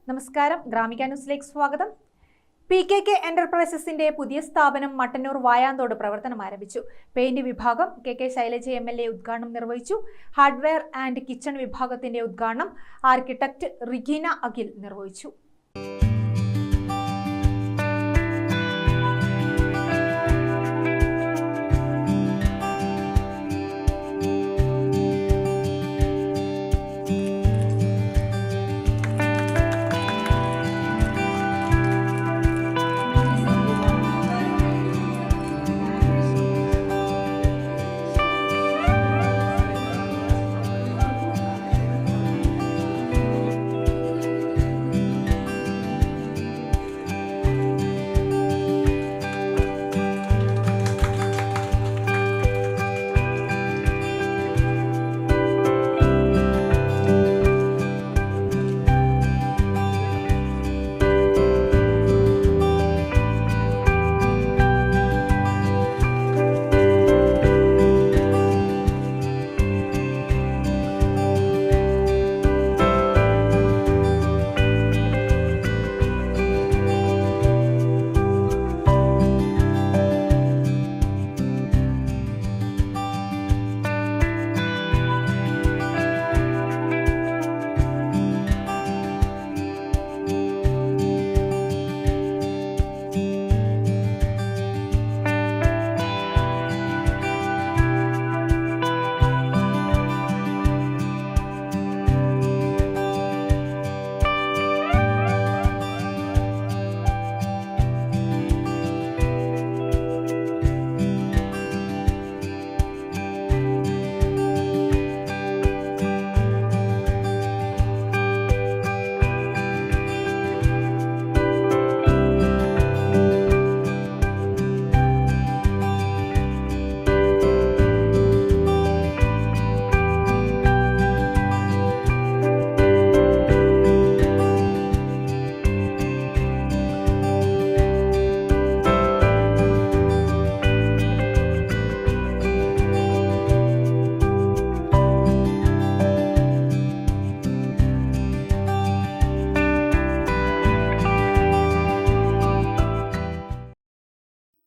നമസ്കാരം, ഗ്രാമിക ന്യൂസിലേക്ക് സ്വാഗതം. PKK എന്റർപ്രൈസസിന്റെ പുതിയ സ്ഥാപനം മട്ടന്നൂർ വായാന്തോട് പ്രവർത്തനം ആരംഭിച്ചു. പെയിന്റ് വിഭാഗം KK ശൈലജ MLA ഉദ്ഘാടനം നിർവഹിച്ചു. ഹാർഡ്വെയർ ആൻഡ് കിച്ചൺ വിഭാഗത്തിന്റെ ഉദ്ഘാടനം ആർക്കിടെക്ട് റിഗീന അഖിൽ നിർവഹിച്ചു.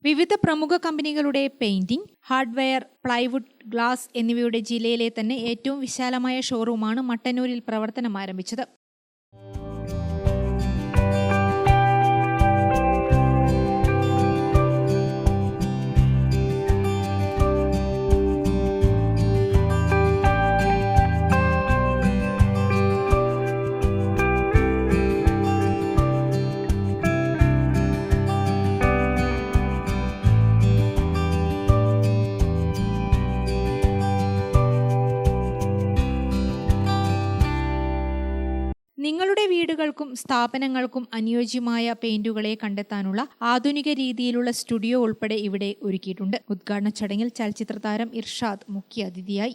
വിവിധ പ്രമുഖ കമ്പനികളുടെ പെയിന്റിംഗ്, ഹാർഡ്വെയർ, പ്ലൈവുഡ്, ഗ്ലാസ് എന്നിവയുടെ ജില്ലയിലെ തന്നെ ഏറ്റവും വിശാലമായ ഷോറൂമാണ് മട്ടന്നൂരിൽ പ്രവർത്തനം ആരംഭിച്ചത്. നിങ്ങളുടെ വീടുകൾക്കും സ്ഥാപനങ്ങൾക്കും അനുയോജ്യമായ പെയിന്റുകളെ കണ്ടെത്താനുള്ള ആധുനിക രീതിയിലുള്ള സ്റ്റുഡിയോ ഉൾപ്പെടെ ഇവിടെ ഒരുക്കിയിട്ടുണ്ട്. ഉദ്ഘാടന ചടങ്ങിൽ ചലച്ചിത്ര താരം ഇർഷാദ് മുഖ്യ അതിഥിയായി.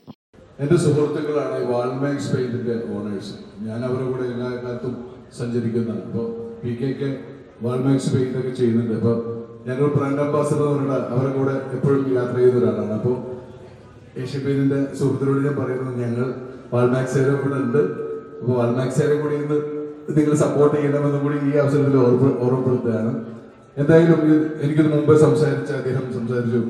എന്റെ സുഹൃത്തുക്കളാണ് ഈ വാൾമാക്സ് പെയിന്റിന്റെ ഓണേഴ്സ്. ഞാൻ അവരുടെ കൂടെ എല്ലാ കാലത്തും സഞ്ചരിക്കുന്നതാണ്. ഇപ്പോൾ PKK വാൾമാക്സ് പെയിന്റ് ഒക്കെ ചെയ്യുന്നുണ്ട്. അപ്പോൾ ഞങ്ങൾ ബ്രാൻഡ് അംബാസഡർ അവരുടെ കൂടെ എപ്പോഴും യാത്ര ചെയ്യുന്ന ഒരാളാണ്. അപ്പോൾ ഏഷ്യൻ പെയിന്റിന്റെ സുഹൃത്തിനോട് ഞാൻ പറയുന്നത്, ഞങ്ങൾ വാൾമാക്സ് കൂടെ ഉണ്ട്. അപ്പോൾ വാൾമാക്സിനെ കൂടി ഇന്ന് നിങ്ങൾ സപ്പോർട്ട് ചെയ്യണമെന്നും കൂടി ഈ അവസരത്തിൽ ഓർമ്മപ്പെടുത്തുകയാണ്. എന്തായാലും എനിക്കിത് മുമ്പ് അദ്ദേഹം സംസാരിച്ചു,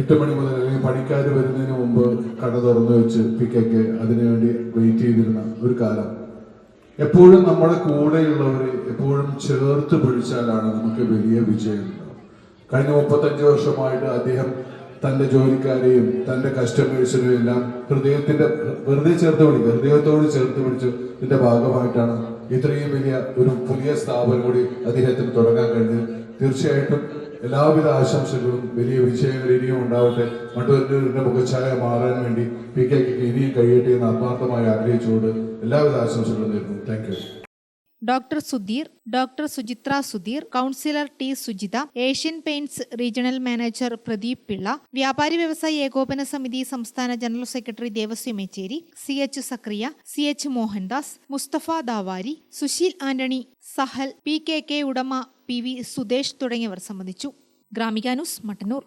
8 മണി മുതൽ അല്ലെങ്കിൽ പണിക്കാർ വരുന്നതിന് മുമ്പ് കട തുറന്നു വെച്ച് PKK അതിനുവേണ്ടി വെയിറ്റ് ചെയ്തിരുന്ന ഒരു കാലം. എപ്പോഴും നമ്മുടെ കൂടെയുള്ളവരെ എപ്പോഴും ചേർത്ത് പിടിച്ചാലാണ് നമുക്ക് വലിയ വിജയം. കഴിഞ്ഞ 35 വർഷമായിട്ട് അദ്ദേഹം തൻ്റെ ജോലിക്കാരെയും തൻ്റെ കസ്റ്റമേഴ്സിനെയും എല്ലാം ഹൃദയത്തോട് ചേർത്ത് പിടിച്ചു. ഇതിന്റെ ഭാഗമായിട്ടാണ് ഇത്രയും വലിയ ഒരു പുതിയ സ്ഥാപനം കൂടി അദ്ദേഹത്തിന് തുടങ്ങാൻ കഴിഞ്ഞത്. തീർച്ചയായിട്ടും എല്ലാവിധ ആശംസകളും വലിയ വിജയങ്ങൾ ഇനിയും ഉണ്ടാവട്ടെ. മട്ടന്നൂരിന്റെ മുഖച്ഛായ മാറാൻ വേണ്ടി PKK ഇനിയും കഴിയട്ടെ എന്ന് ആത്മാർത്ഥമായി ആഗ്രഹിച്ചുകൊണ്ട് എല്ലാവിധ ആശംസകളും നേരുന്നു. Thank you. Doctor Sudheer, doctor Suchitra Sudheer, councillor T Sujitha, Asian paints regional manager Pradeep Pillai, വ്യാപാരി വ്യവസായി ഏകോപന സമിതി സംസ്ഥാന general secretary Devaswom Mecheri, CH സക്രിയ, CH മോഹൻദാസ്, മുസ്തഫ ദാവാരി, സുശീൽ ആന്റണി, സഹൽ, PKK ഉടമ PV സുദേശ് തുടങ്ങിയവർ സംബന്ധിച്ചു. ഗ്രാമിക ന്യൂസ്, മട്ടന്നൂർ.